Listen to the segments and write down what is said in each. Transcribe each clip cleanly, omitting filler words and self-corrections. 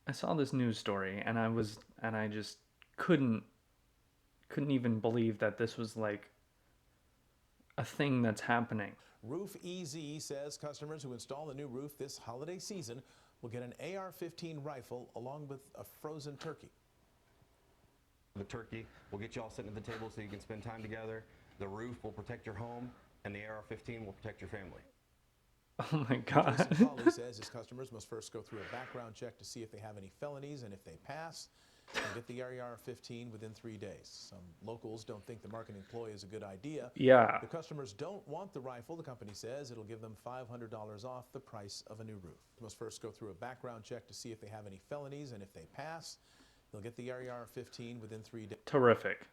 I saw this news story and I just couldn't couldn't even believe that this was like a thing that's happening. Roof EZ says customers who install a new roof this holiday season will get an AR-15 rifle along with a frozen turkey. The turkey will get you all sitting at the table so you can spend time together. The roof will protect your home, and the AR-15 will protect your family. Oh my Jason god. Colley says his customers must first go through a background check to see if they have any felonies, and if they pass, they'll get the AR-15 within 3 days. Some locals don't think the marketing ploy is a good idea. Yeah. The customers don't want the rifle. The company says it'll give them $500 off the price of a new roof. They must first go through a background check to see if they have any felonies, and if they pass, they'll get the AR-15 within 3 days. Terrific.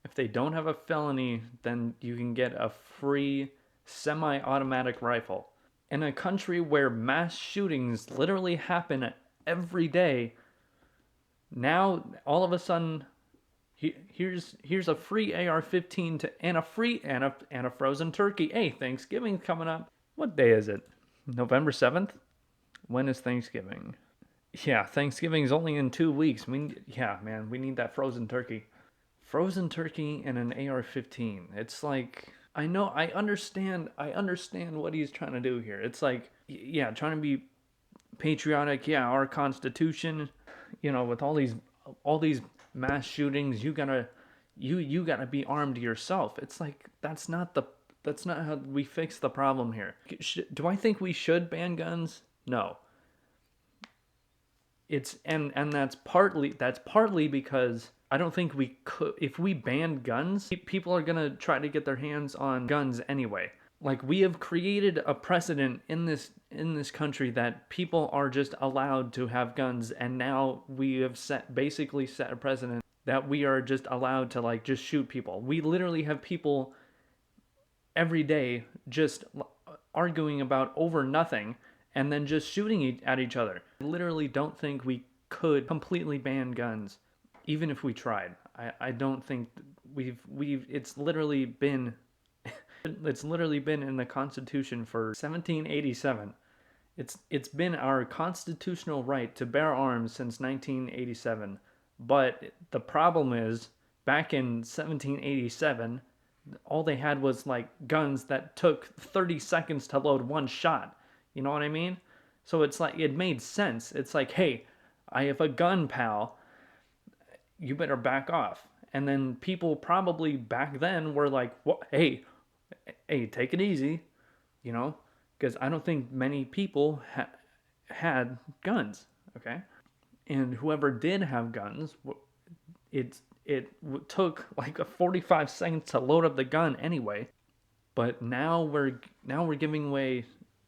If they don't have a felony, then you can get a free semi-automatic rifle. In a country where mass shootings literally happen every day, now all of a sudden here's a free AR-15 and a free and a frozen turkey. Hey, Thanksgiving's coming up. What day is it? November 7th? When is Thanksgiving? Yeah, Thanksgiving's only in 2 weeks. Yeah, man, we need that frozen turkey. Frozen turkey and an AR-15. It's like I understand what he's trying to do here. It's like yeah, trying to be patriotic. Yeah, our constitution, with all these mass shootings, you gotta be armed yourself. It's like that's not how we fix the problem here. Do I think we should ban guns? No. It's and that's partly because I don't think we could. If we banned guns, people are gonna try to get their hands on guns anyway. Like, we have created a precedent in this country that people are just allowed to have guns, and now we have basically set a precedent that we are just allowed to like just shoot people. We literally have people every day just arguing about over nothing and then just shooting at each other. I literally don't think we could completely ban guns, even if we tried. I don't think it's literally been in the Constitution for 1787. It's been our constitutional right to bear arms since 1987. But the problem is, back in 1787, all they had was like guns that took 30 seconds to load one shot. You know what I mean? So it's like it made sense. It's like, hey, I have a gun, pal. You better back off. And then people probably back then were like, "What? Hey, take it easy," you know, because I don't think many people had guns. Okay, and whoever did have guns, it took like a 45 seconds to load up the gun anyway. But now we're giving away.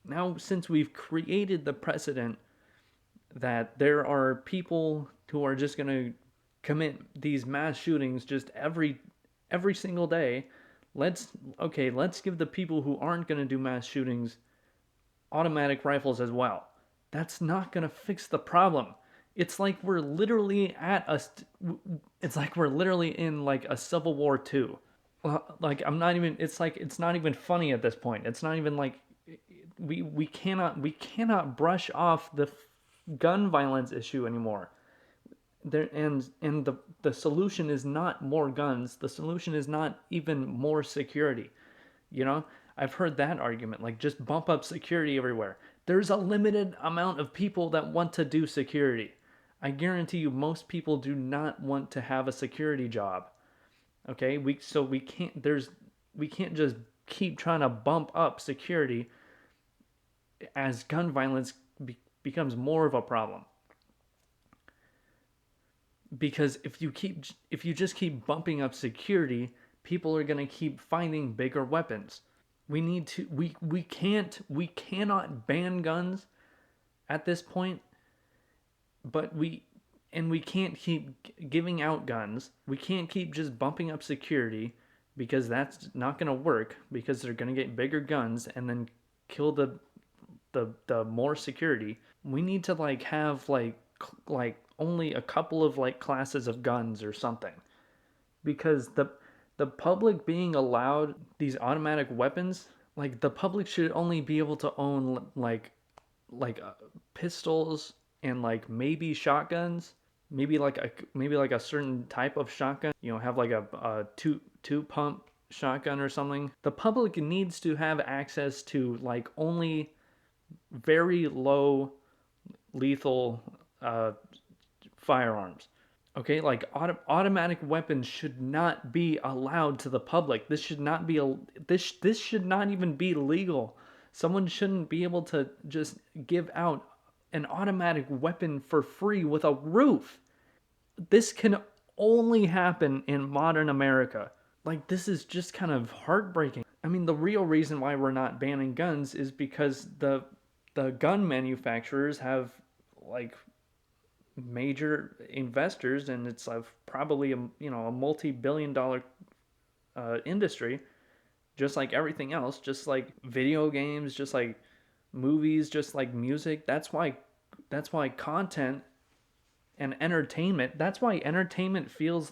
Now, since we've created the precedent that there are people who are just going to commit these mass shootings just every single day, let's give the people who aren't going to do mass shootings automatic rifles as well. That's not going to fix the problem. It's like we're literally it's like we're literally in like a Civil War 2. Like, I'm not even it's like it's not even funny at this point. It's not even like we cannot brush off the gun violence issue anymore. And the solution is not more guns. The solution is not even more security. You know, I've heard that argument, like, just bump up security everywhere. There's a limited amount of people that want to do security. I guarantee you most people do not want to have a security job. Okay? We can't just keep trying to bump up security as gun violence becomes more of a problem. Because if you just keep bumping up security, people are going to keep finding bigger weapons. We cannot ban guns at this point, but we can't keep giving out guns. We can't keep just bumping up security, because that's not going to work, because they're going to get bigger guns and then kill the more security. We need to like have like only a couple of like classes of guns or something, because the public being allowed these automatic weapons, like, the public should only be able to own like pistols and like maybe shotguns, maybe like a certain type of shotgun, have like a two pump shotgun or something. The public needs to have access to like only very low lethal firearms. Okay, like automatic weapons should not be allowed to the public. This should not be this should not even be legal. Someone shouldn't be able to just give out an automatic weapon for free with a roof. This can only happen in modern America. Like, this is just kind of heartbreaking. I mean, the real reason why we're not banning guns is because the gun manufacturers have like major investors, and it's probably a multi-billion-dollar industry, just like everything else, just like video games, just like movies, just like music. That's why content and entertainment. That's why entertainment feels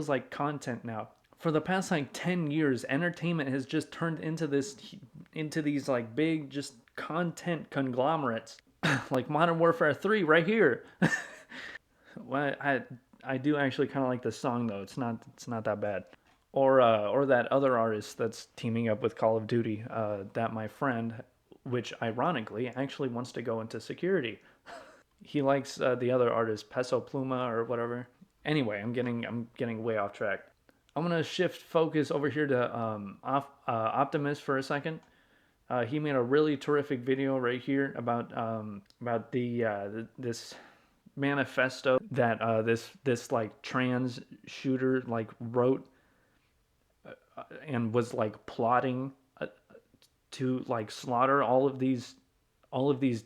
like content now. For the past like 10 years, entertainment has just turned into these like big just content conglomerates. Like Modern Warfare 3 right here. Well, I do actually kind of like this song though. It's not that bad. Or that other artist that's teaming up with Call of Duty. That my friend, which ironically actually wants to go into security. He likes the other artist, Peso Pluma or whatever. Anyway, I'm getting way off track. I'm gonna shift focus over here to Optimus for a second. He made a really terrific video right here about this manifesto that this like trans shooter like wrote and was like plotting to like slaughter all of these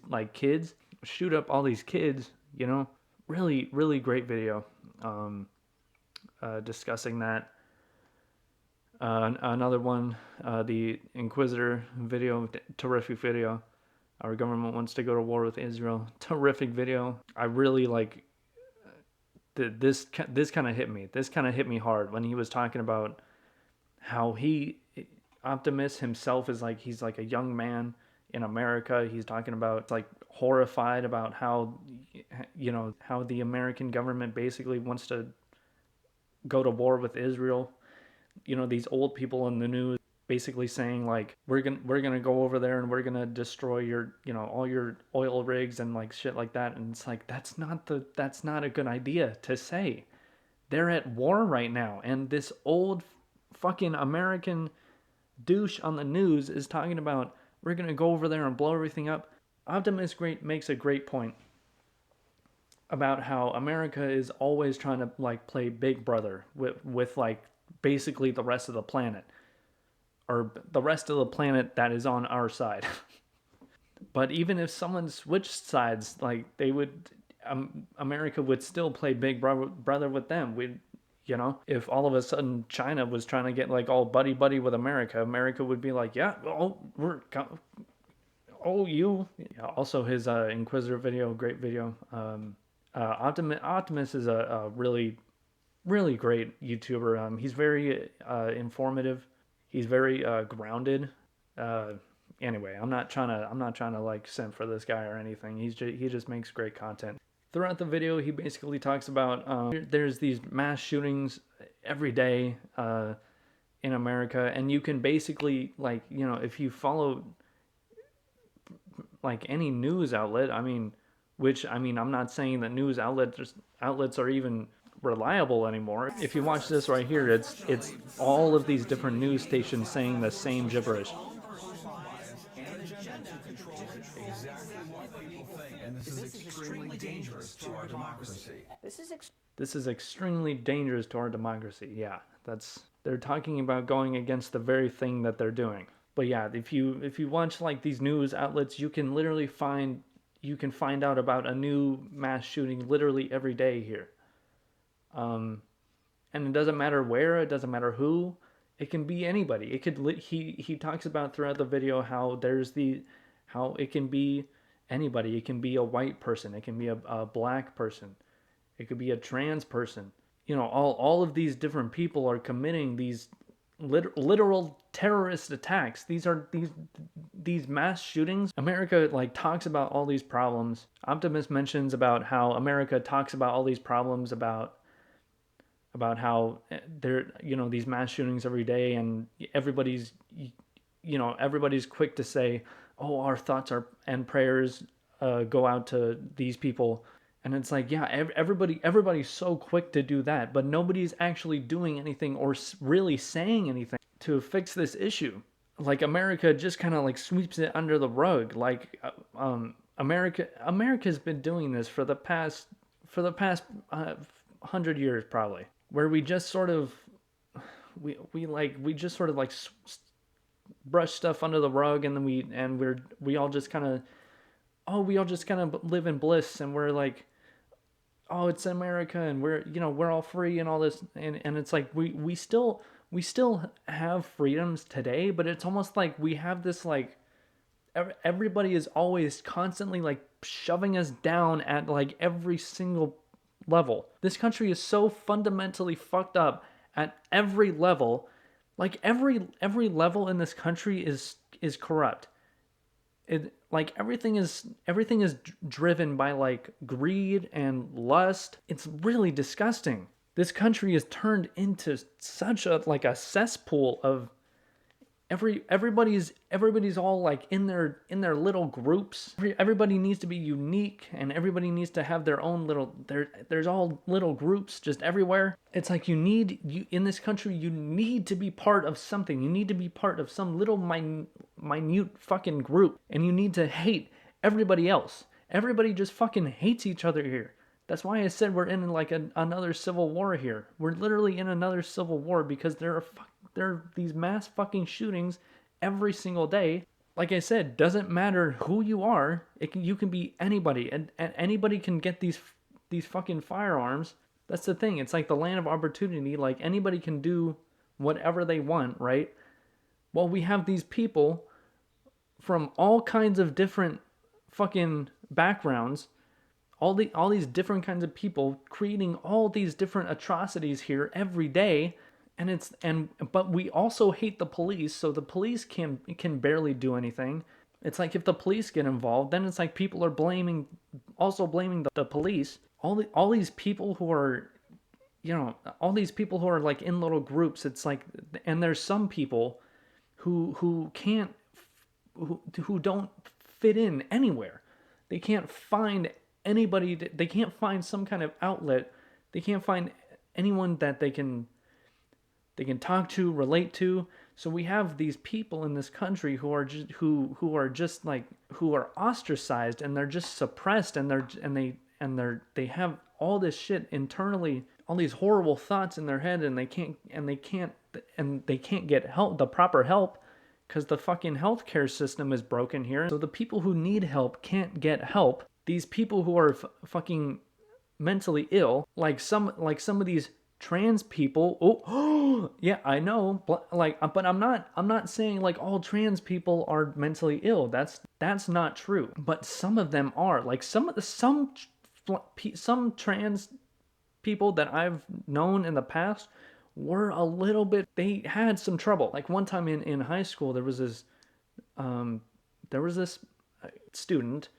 like kids, shoot up all these kids. Really really great video discussing that. Another one, the Inquisitor video, terrific video. Our government wants to go to war with Israel. Terrific video. I really like this kind of hit me. This kind of hit me hard when he was talking about how Optimus himself is like, he's like a young man in America. He's talking about like horrified about how the American government basically wants to go to war with Israel. These old people in the news basically saying like, we're gonna go over there and we're gonna destroy your all your oil rigs and like shit like that. And it's like, that's not a good idea to say. They're at war right now, and this old fucking American douche on the news is talking about, we're gonna go over there and blow everything up. Optimus makes a great point about how America is always trying to like play big brother with like basically the rest of the planet, or the rest of the planet that is on our side. But even if someone switched sides, like they would, America would still play big brother with them. If all of a sudden China was trying to get like all buddy with America would be like, yeah, you. Yeah, also his Inquisitor video, great video. Optimus is a really really great YouTuber. He's very informative. He's very grounded. Anyway, I'm not trying to like simp for this guy or anything. He just makes great content. Throughout the video, he basically talks about there's these mass shootings every day in America, and you can basically like if you follow like any news outlet. I'm not saying that news outlets are even reliable anymore. If you watch this right here, it's all of these different news stations saying the same gibberish. This is extremely dangerous to our democracy. This is extremely dangerous to our democracy. Yeah, they're talking about going against the very thing that they're doing. But yeah, if you watch like these news outlets, you can literally find out about a new mass shooting literally every day here. And it doesn't matter where, it doesn't matter who, it can be anybody. He talks about throughout the video how it can be anybody. It can be a white person, it can be a black person, it could be a trans person. All of these different people are committing these literal terrorist attacks. These mass shootings. America like talks about all these problems. Optimist mentions about how America talks about all these problems about how there, these mass shootings every day, and everybody's quick to say, oh, our thoughts are and prayers go out to these people. And it's like, yeah, everybody's so quick to do that, but nobody's actually doing anything or really saying anything to fix this issue. Like America just kind of like sweeps it under the rug. Like America's been doing this for the past 100 years probably, where we just sort of we just sort of like brush stuff under the rug, and then we all just kind of live in bliss, and we're like, oh, it's America, and we're all free and all this, and it's like we still have freedoms today, but it's almost like we have this like everybody is always constantly like shoving us down at like every single level. This country is so fundamentally fucked up at every level. Like every level in this country is corrupt. Like everything is driven by like greed and lust. It's really disgusting. This country is turned into such a cesspool of everybody's all like in their little groups. Everybody needs to be unique, and everybody needs to have their own little there's all little groups just everywhere. It's like you in this country, you need to be part of something. You need to be part of some little minute fucking group, and you need to hate everybody else. Everybody just fucking hates each other here. That's why I said we're in like another civil war here. We're literally in another civil war because there are these mass fucking shootings every single day. Like I said, doesn't matter who you are. You can be anybody, and anybody can get these fucking firearms. That's the thing. It's like the land of opportunity. Like anybody can do whatever they want, right? Well, we have these people from all kinds of different fucking backgrounds, all these different kinds of people creating all these different atrocities here every day. But we also hate the police, so the police can barely do anything. It's like if the police get involved, then it's like people are blaming the police. All these people who are, all these people who are like in little groups. It's like, and there's some people who can't, who don't fit in anywhere. They can't find anybody. They can't find some kind of outlet. They can't find anyone that they can talk to, relate to. So we have these people in this country who are ostracized, and they're just suppressed, and they have all this shit internally, all these horrible thoughts in their head, and they can't get help, the proper help, because the fucking healthcare system is broken here. So the people who need help can't get help. These people who are fucking mentally ill, like some of these trans people. Oh, yeah, I know. But I'm not saying like all trans people are mentally ill. That's not true. But some of them are. Like some trans people that I've known in the past were a little bit. They had some trouble. Like one time in high school, there was this student.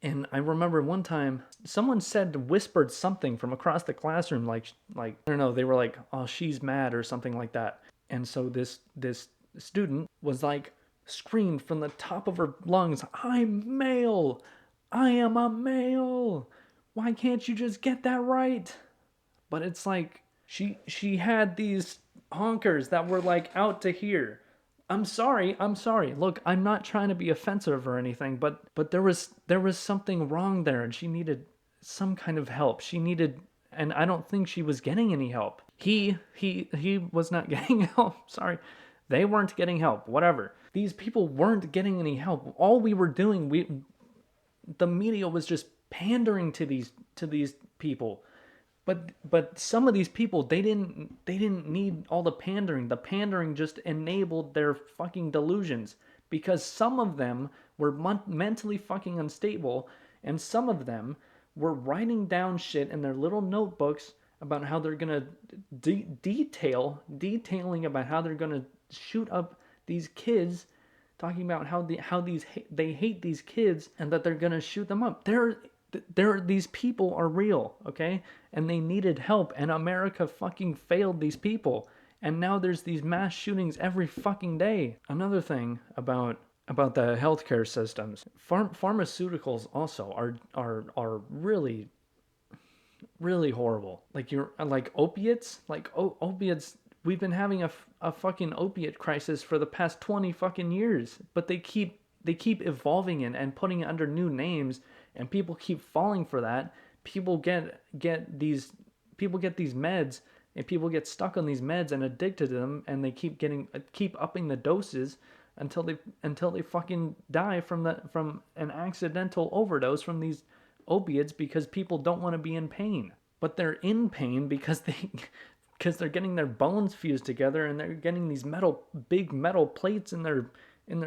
And I remember one time someone whispered something from across the classroom, like I don't know, they were like, "Oh, she's mad" or something like that. And so this student was like screamed from the top of her lungs, "I'm male. I am a male. Why can't you just get that right?" But it's like she had these honkers that were like out to here. I'm sorry. Look, I'm not trying to be offensive or anything, but there was something wrong there, and she needed some kind of help. And I don't think she was getting any help. He was not getting help. Sorry. They weren't getting help. Whatever. These people weren't getting any help. All we were doing, the media was just pandering to these people. But some of these people, they didn't need all the pandering. The pandering just enabled their fucking delusions, because some of them were mentally fucking unstable, and some of them were writing down shit in their little notebooks about how they're gonna detailing about how they're gonna shoot up these kids, talking about they hate these kids and that they're gonna shoot them up. These people are real, okay? And they needed help, and America fucking failed these people. And now there's these mass shootings every fucking day. Another thing about the healthcare systems, pharmaceuticals also are really really horrible. Like opiates, opiates. We've been having a fucking opiate crisis for the past 20 fucking years, but they keep evolving it and putting it under new names, and people keep falling for that. People get these meds, and people get stuck on these meds and addicted to them, and they keep upping the doses until they fucking die from an accidental overdose from these opiates, because people don't want to be in pain. But they're in pain because they're getting their bones fused together, and they're getting these big metal plates in their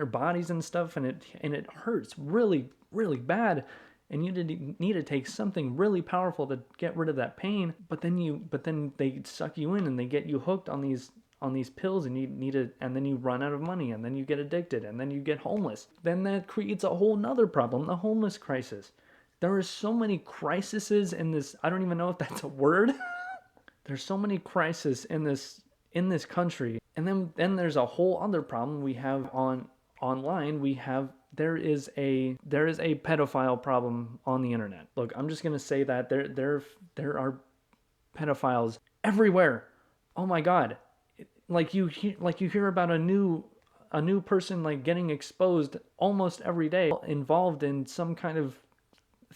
bodies and stuff, and it hurts really really bad, and you need to take something really powerful to get rid of that pain. But then they suck you in, and they get you hooked on these pills, and and then you run out of money, and then you get addicted, and then you get homeless. Then that creates a whole nother problem, the homeless crisis. There are so many crises in this. I don't even know if that's a word. There's so many crises in this country. And then there's a whole other problem we have online. There is a pedophile problem on the internet. Look, I'm just gonna say that there are pedophiles everywhere. Oh my god. Like you hear about a new person like getting exposed almost every day, involved in some kind of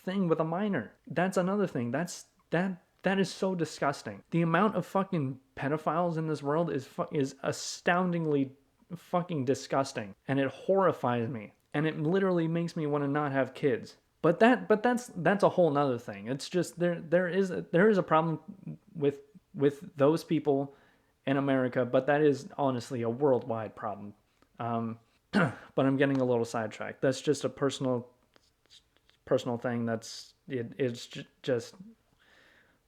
thing with a minor. That's another thing. That is so disgusting. The amount of fucking pedophiles in this world is astoundingly fucking disgusting, and it horrifies me, and it literally makes me want to not have kids. But that's a whole nother thing. It's just there is a problem with those people in America, but that is honestly a worldwide problem. But I'm getting a little sidetracked. That's just a personal thing. It's just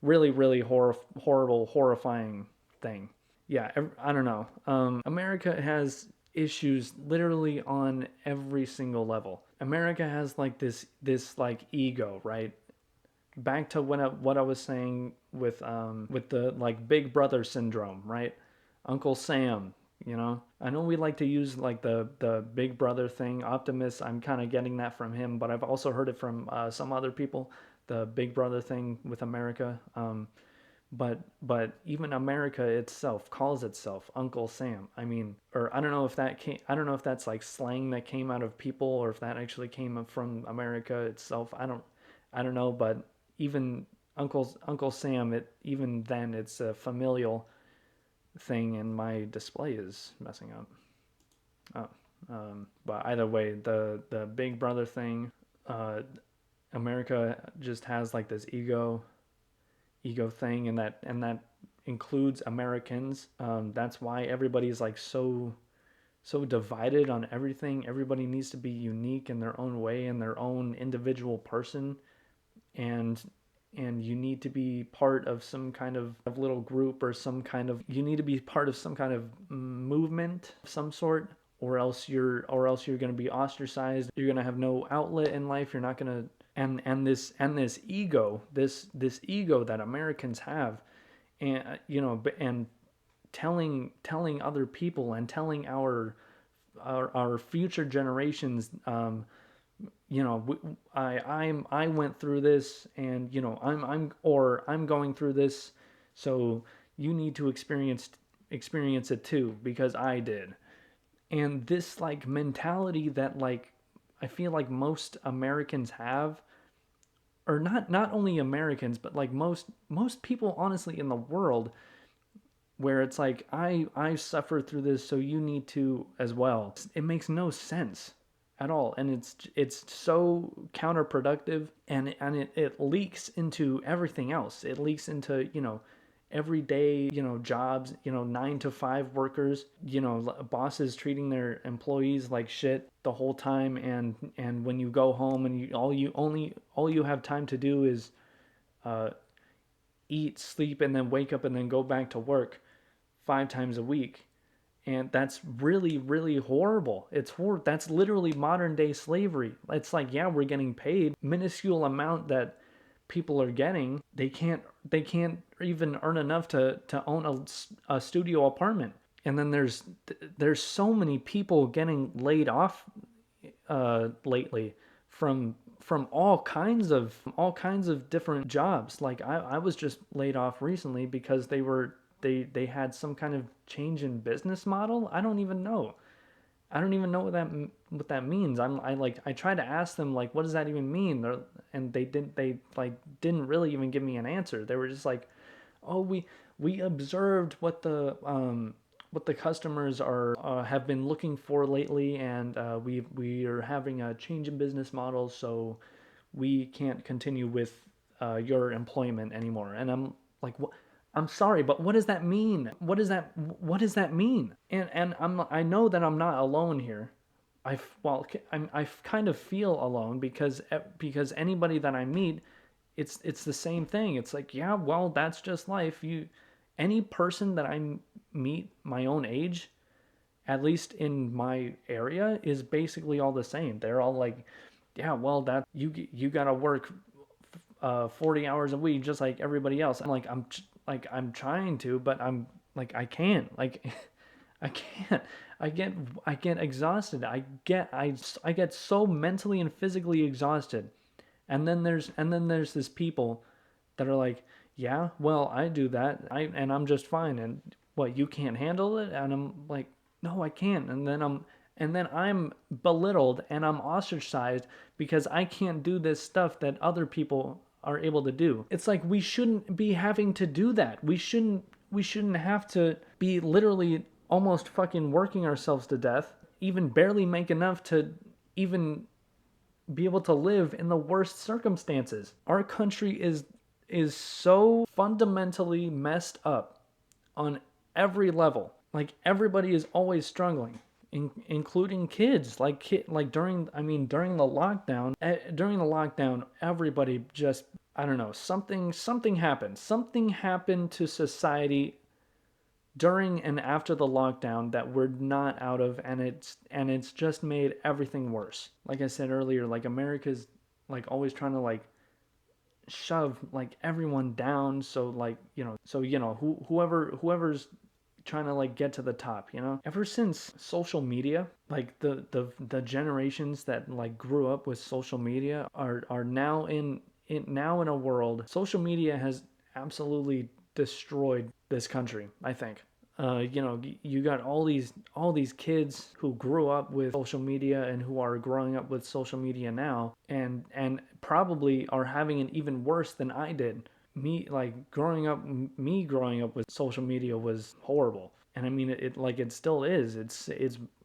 really really horrible, horrifying thing. Yeah, I don't know. America has issues literally on every single level. America has like this like ego, right? Back to what I was saying with the like Big Brother syndrome, right? Uncle Sam, you know. I know we like to use like the Big Brother thing. Optimus, I'm kind of getting that from him, but I've also heard it from some other people. The Big Brother thing with America. But even America itself calls itself Uncle Sam. I mean, or I don't know if that's like slang that came out of people, or if that actually came from America itself. I don't know, but even Uncle Sam, even then it's a familial thing, and my display is messing up. But either way, the Big Brother thing, America just has like this ego thing, and that includes Americans. That's why everybody's like so divided on everything. Everybody needs to be unique in their own way, and their own individual person, and you need to be part of some kind of little group, or you need to be part of some kind of movement of some sort, or else you're going to be ostracized. You're going to have no outlet in life. You're not going to and this ego, this ego that Americans have, and and telling other people, and telling our future generations, I went through this, and I'm going through this, so you need to experience it too, because I did. And this like mentality that like I feel like most Americans have, or not only Americans, but like most people honestly in the world, where it's like I suffered through this, so you need to as well. It makes no sense at all, and it's so counterproductive, and it leaks into everything else. It leaks into everyday jobs, 9 to 5 workers, bosses treating their employees like shit the whole time, and when you go home and all you have time to do is eat, sleep, and then wake up and then go back to work 5 times a week. And that's really, really horrible. That's literally modern day slavery. It's like, yeah, we're getting paid minuscule amount that people are getting. They can't even earn enough to own a studio apartment. And then there's so many people getting laid off lately from all kinds of different jobs. Like I was just laid off recently because they had some kind of change in business model. I don't even know what that means. I tried to ask them, like, what does that even mean? And they didn't really even give me an answer. They were just like, oh, we observed what the customers are have been looking for lately, and we are having a change in business models, so we can't continue with your employment anymore. And I'm like, what? I'm sorry, but what does that mean? What does that mean? And I know that I'm not alone here. I kind of feel alone because anybody that I meet, it's the same thing. It's like, yeah, well, that's just life. Any person that I meet my own age, at least in my area, is basically all the same. They're all like, yeah, well, that you gotta work 40 hours a week just like everybody else. I'm trying to, but I'm like, I can't. Like, I can't. I get exhausted. I get so mentally and physically exhausted. And then there's this people that are like, yeah, well, I do that. And I'm just fine. And what, you can't handle it? And I'm like, no, I can't. And then I'm belittled and I'm ostracized because I can't do this stuff that other people are able to do. It's like we shouldn't be having to do that. We shouldn't have to be literally almost fucking working ourselves to death, even barely make enough to even be able to live in the worst circumstances. Our country is so fundamentally messed up on every level. Like everybody is always struggling, including kids. Like during the lockdown, everybody just, I don't know, something happened. Something happened to society during and after the lockdown that we're not out of, and it's just made everything worse. Like I said earlier, like America's like always trying to like shove like everyone down, so like, whoever's trying to like get to the top. Ever since social media, like the generations that like grew up with social media are now in a world. Social media has absolutely destroyed this country, I think. You got all these kids who grew up with social media and who are growing up with social media now, and probably are having it even worse than I did. Me growing up with social media was horrible. And I mean, it still is.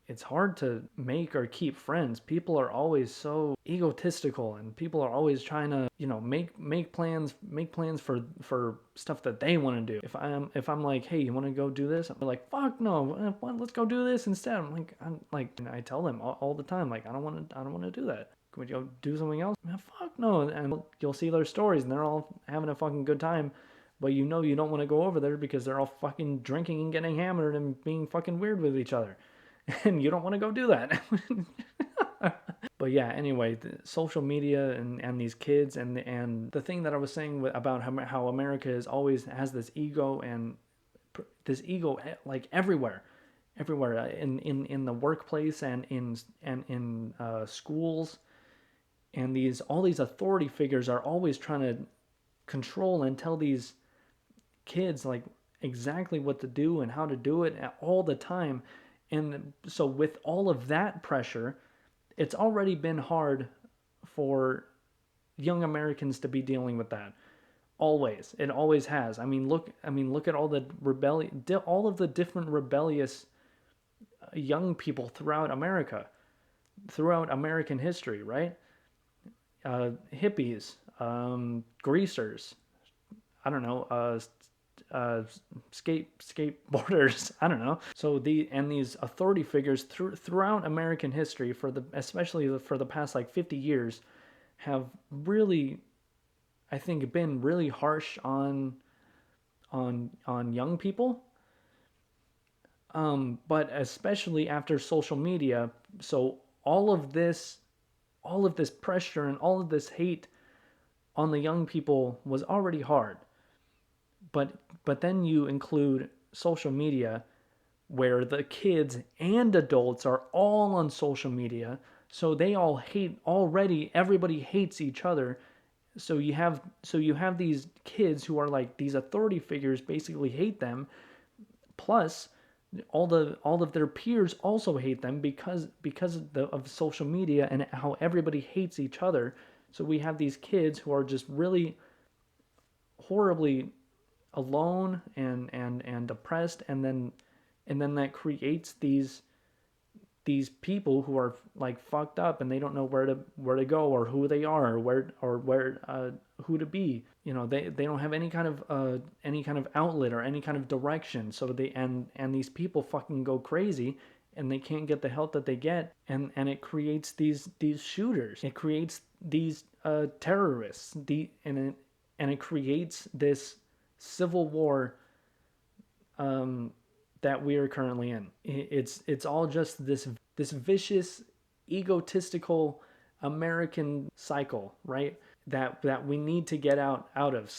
It's hard to make or keep friends. People are always so egotistical, and people are always trying to, make plans for stuff that they want to do. If I'm like, hey, you want to go do this? I'm like, fuck no, let's go do this instead. And I tell them all the time, like, I don't want to do that. Would you go do something else? Man, fuck no. And you'll see their stories, and they're all having a fucking good time. But you don't want to go over there because they're all fucking drinking and getting hammered and being fucking weird with each other. And you don't want to go do that. But yeah, anyway, social media and these kids and the thing that I was saying about how America is always has this ego, and this ego like everywhere in the workplace and in schools. And all these authority figures are always trying to control and tell these kids like exactly what to do and how to do it all the time. And so with all of that pressure, it's already been hard for young Americans to be dealing with that. Always. It always has. I mean, look at all the all of the different rebellious young people throughout America, throughout American history, right? Hippies, greasers, I don't know, skateboarders, I don't know. So these authority figures throughout American history, especially for the past like 50 years, have really, I think, been really harsh on young people. But especially after social media, so all of this pressure and all of this hate on the young people was already hard. But then you include social media where the kids and adults are all on social media, so they all hate already. Everybody hates each other. So you have these kids who are like these authority figures basically hate them. Plus, all of their peers also hate them because of social media and how everybody hates each other. So we have these kids who are just really horribly alone and depressed, and then that creates these people who are like fucked up and they don't know where to go or who they are or where who to be. You know, they don't have any kind of outlet or any kind of direction. So they and these people fucking go crazy and they can't get the help that they get, and it creates these shooters. It creates these terrorists. And it creates this civil war that we are currently in. It's all just this vicious, egotistical American cycle, right? That we need to get out of.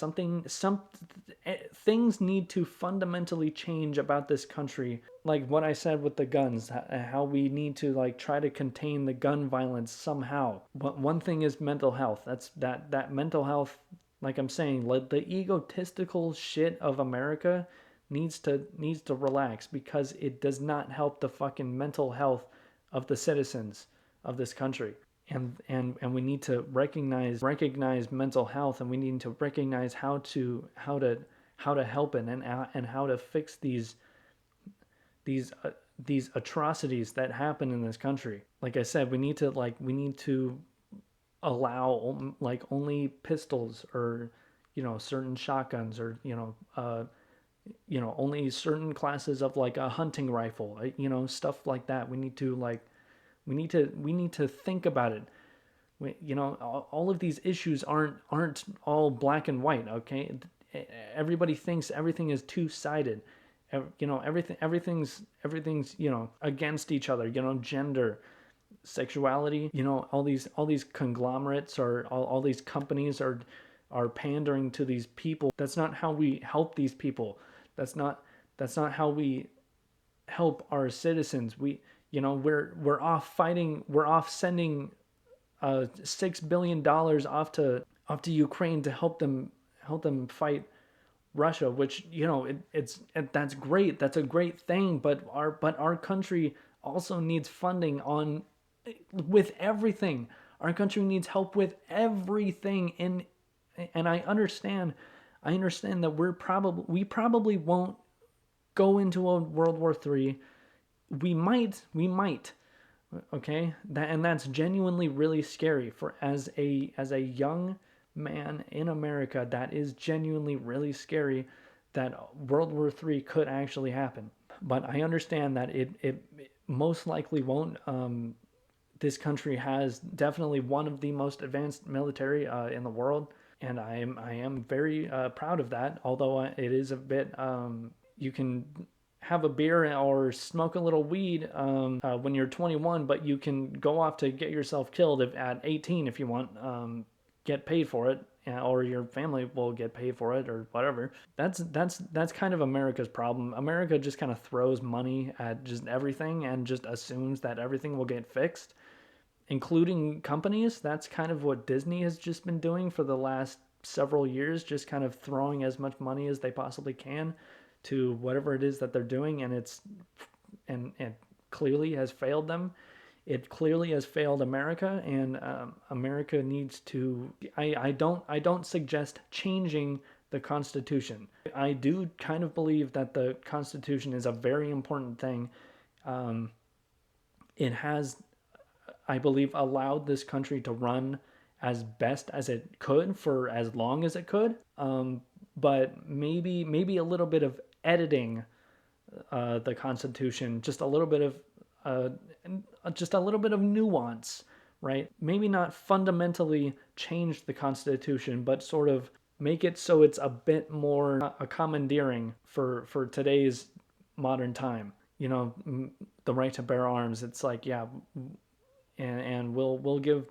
Things need to fundamentally change about this country. Like what I said with the guns, how we need to like try to contain the gun violence somehow. But one thing is mental health. That mental health, like I'm saying, like the egotistical shit of America needs to relax, because it does not help the fucking mental health of the citizens of this country. And we need to recognize mental health, and we need to recognize how to help it, and how to fix these atrocities that happen in this country. Like I said, we need to allow like only pistols, or certain shotguns, or only certain classes of like a hunting rifle, stuff like that. We need to think about it. All of these issues aren't all black and white. Okay, everybody thinks everything is two-sided. Everything's against each other. Gender, sexuality. All these conglomerates, or all these companies are pandering to these people. That's not how we help these people. That's not how we help our citizens. We're off fighting. We're off sending $6 billion off to Ukraine to help them fight Russia, which that's great. That's a great thing. But our country also needs funding with everything. Our country needs help with everything. And I understand that we probably won't go into a World War III. We might, okay? That's genuinely really scary as a young man in America. That is genuinely really scary that World War III could actually happen. But I understand that it most likely won't. This country has definitely one of the most advanced military in the world, and I am very proud of that. Although it is a bit, you can have a beer or smoke a little weed when you're 21, but you can go off to get yourself killed at 18 if you want. Get paid for it, or your family will get paid for it, or whatever. That's kind of America's problem. America just kind of throws money at just everything and just assumes that everything will get fixed, including companies. That's kind of what Disney has just been doing for the last several years, just kind of throwing as much money as they possibly can to whatever it is that they're doing, and it clearly has failed them. It clearly has failed America, and America needs to. I don't suggest changing the Constitution. I do kind of believe that the Constitution is a very important thing. It has, I believe, allowed this country to run as best as it could for as long as it could. But maybe a little bit of editing the Constitution, just a little bit of nuance, right? Maybe not fundamentally change the Constitution, but sort of make it so it's a bit more commandeering for today's modern time. the right to bear arms. It's like, yeah, and we'll give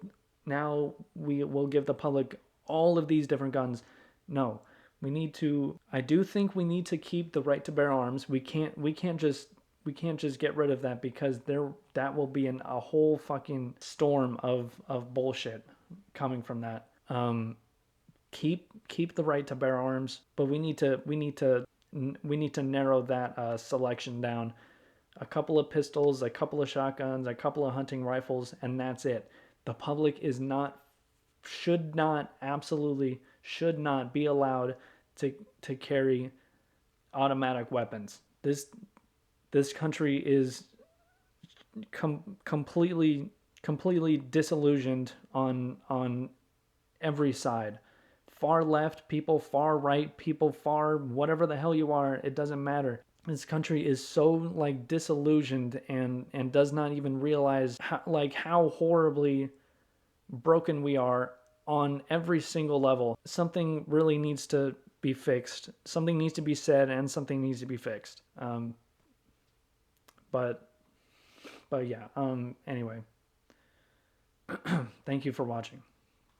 now we will give the public all of these different guns. No, we need to. I do think we need to keep the right to bear arms. We can't just get rid of that, because that will be a whole fucking storm of bullshit coming from that. Keep the right to bear arms, but we need to narrow that selection down. A couple of pistols, a couple of shotguns, a couple of hunting rifles, and that's it. The public absolutely should not be allowed to carry automatic weapons. This country is completely disillusioned on every side. Far left people, far right people, far whatever the hell you are, it doesn't matter. This country is so like disillusioned and does not even realize how horribly broken we are on every single level. Something really needs to be fixed. Something needs to be said, and something needs to be fixed. But yeah. Anyway, thank you for watching.